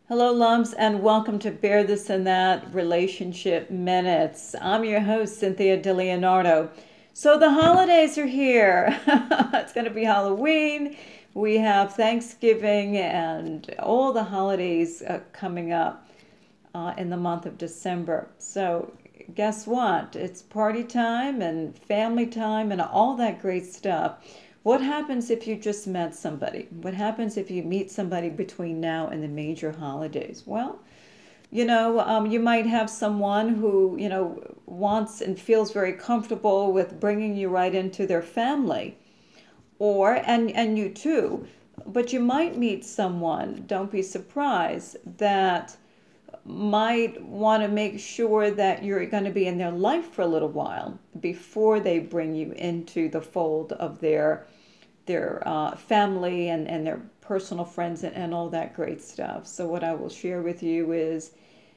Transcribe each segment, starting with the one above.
Hello, lumps, and welcome to Bear This and That Relationship Minutes. I'm your host, Cynthia DeLeonardo. So the holidays are here. It's going to be Halloween. We have Thanksgiving and all the holidays coming up in the month of December. So guess what? It's party time and family time and all that great stuff. What happens if you just met somebody? What happens if you meet somebody between now and the major holidays? Well, you might have someone who, wants and feels very comfortable with bringing you right into their family, and you too. But you might meet someone, don't be surprised, that might want to make sure that you're going to be in their life for a little while before they bring you into the fold of their family and their personal friends and all that great stuff. So what I will share with you is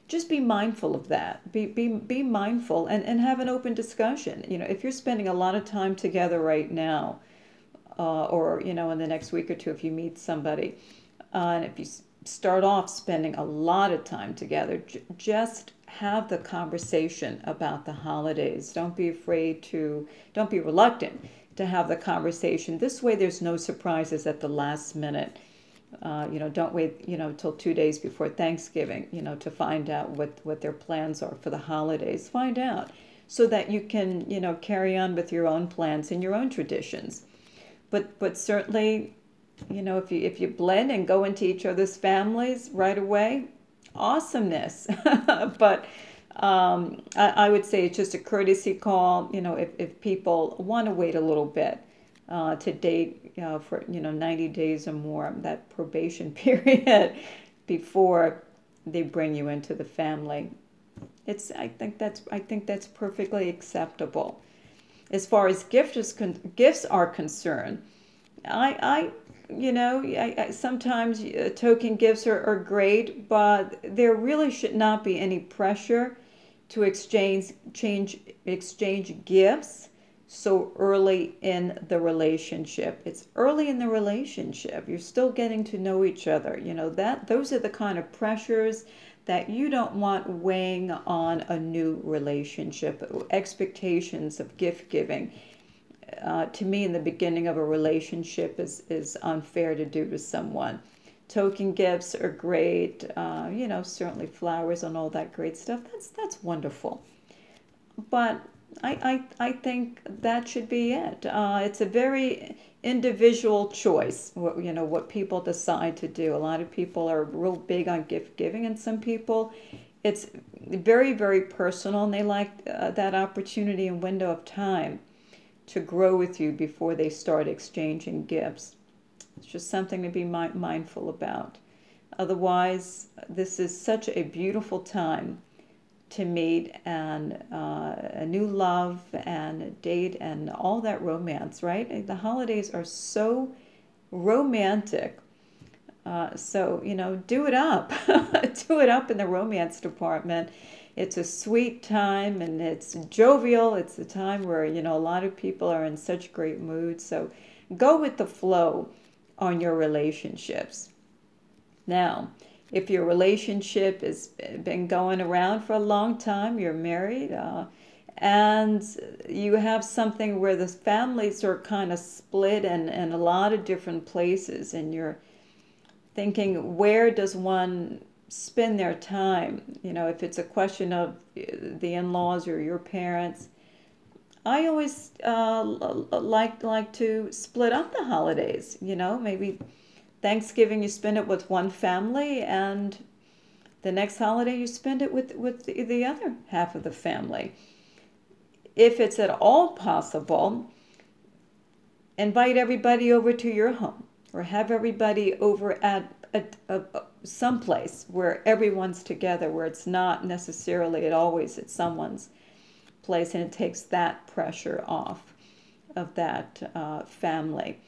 just be mindful of that. Be mindful and have an open discussion. If you're spending a lot of time together right now, or in the next week or two, if you meet somebody, and if you start off spending a lot of time together, just have the conversation about the holidays. Don't be reluctant to have the conversation. This way there's no surprises at the last minute. Don't wait, till 2 days before Thanksgiving, to find out what their plans are for the holidays. Find out so that you can, carry on with your own plans and your own traditions. But certainly, if you blend and go into each other's families right away, awesomeness. But I would say it's just a courtesy call. If people want to wait a little bit to date, for 90 days or more, that probation period before they bring you into the family. I think that's perfectly acceptable. As far as gifts are concerned, I sometimes token gifts are great, but there really should not be any pressure to exchange gifts so early in the relationship. It's early in the relationship. You're still getting to know each other. Those are the kind of pressures that you don't want weighing on a new relationship. Expectations of gift giving, to me, in the beginning of a relationship is unfair to do to someone. Token gifts are great, certainly flowers and all that great stuff. That's wonderful. But I think that should be it. It's a very individual choice, what people decide to do. A lot of people are real big on gift giving, and some people, it's very, very personal, and they like that opportunity and window of time to grow with you before they start exchanging gifts. It's just something to be mindful about. Otherwise, this is such a beautiful time to meet and a new love and date and all that romance, right? The holidays are so romantic. So, do it up. Do it up in the romance department. It's a sweet time and it's jovial. It's a time where, a lot of people are in such great moods. So go with the flow on your relationships. Now, if your relationship has been going around for a long time, you're married, and you have something where the families are kind of split in a lot of different places, and you're thinking, where does one spend their time? If it's a question of the in-laws or your parents, I always like to split up the holidays. Maybe Thanksgiving you spend it with one family, and the next holiday you spend it with the other half of the family. If it's at all possible, invite everybody over to your home, or have everybody over at some place where everyone's together, where it's not necessarily always at someone's place, and it takes that pressure off of that family.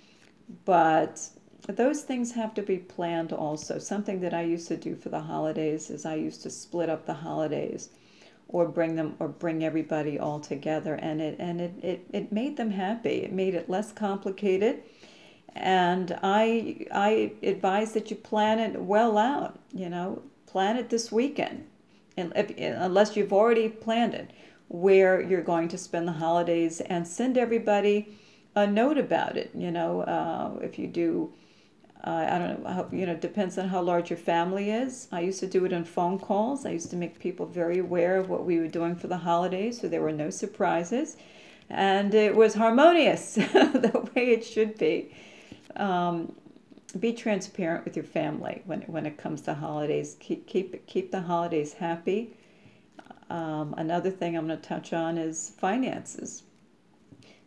But those things have to be planned also. Something that I used to do for the holidays is I used to split up the holidays, or bring everybody all together, and it made them happy. It made it less complicated, And I advise that you plan it well out, plan it this weekend. And unless you've already planned it, where you're going to spend the holidays, and send everybody a note about it. If you do, I don't know, depends on how large your family is. I used to do it in phone calls. I used to make people very aware of what we were doing for the holidays, so there were no surprises. And it was harmonious, the way it should be. Be transparent with your family when it comes to holidays. Keep the holidays happy. Another thing I'm going to touch on is finances.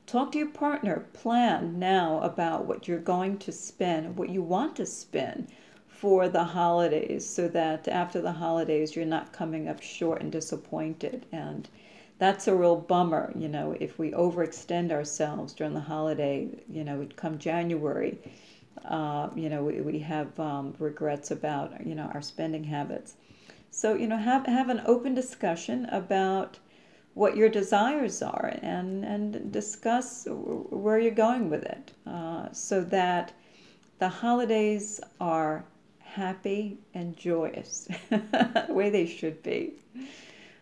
Talk to your partner. Plan now about what you're going to spend, what you want to spend for the holidays, so that after the holidays you're not coming up short and disappointed. And that's a real bummer, if we overextend ourselves during the holiday, come January, we have regrets about, our spending habits. So, have an open discussion about what your desires are, and discuss where you're going with it, so that the holidays are happy and joyous, the way they should be.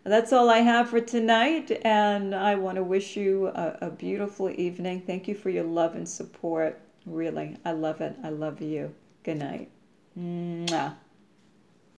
That's all I have for tonight, and I want to wish you a beautiful evening. Thank you for your love and support. Really, I love it. I love you. Good night. Mwah.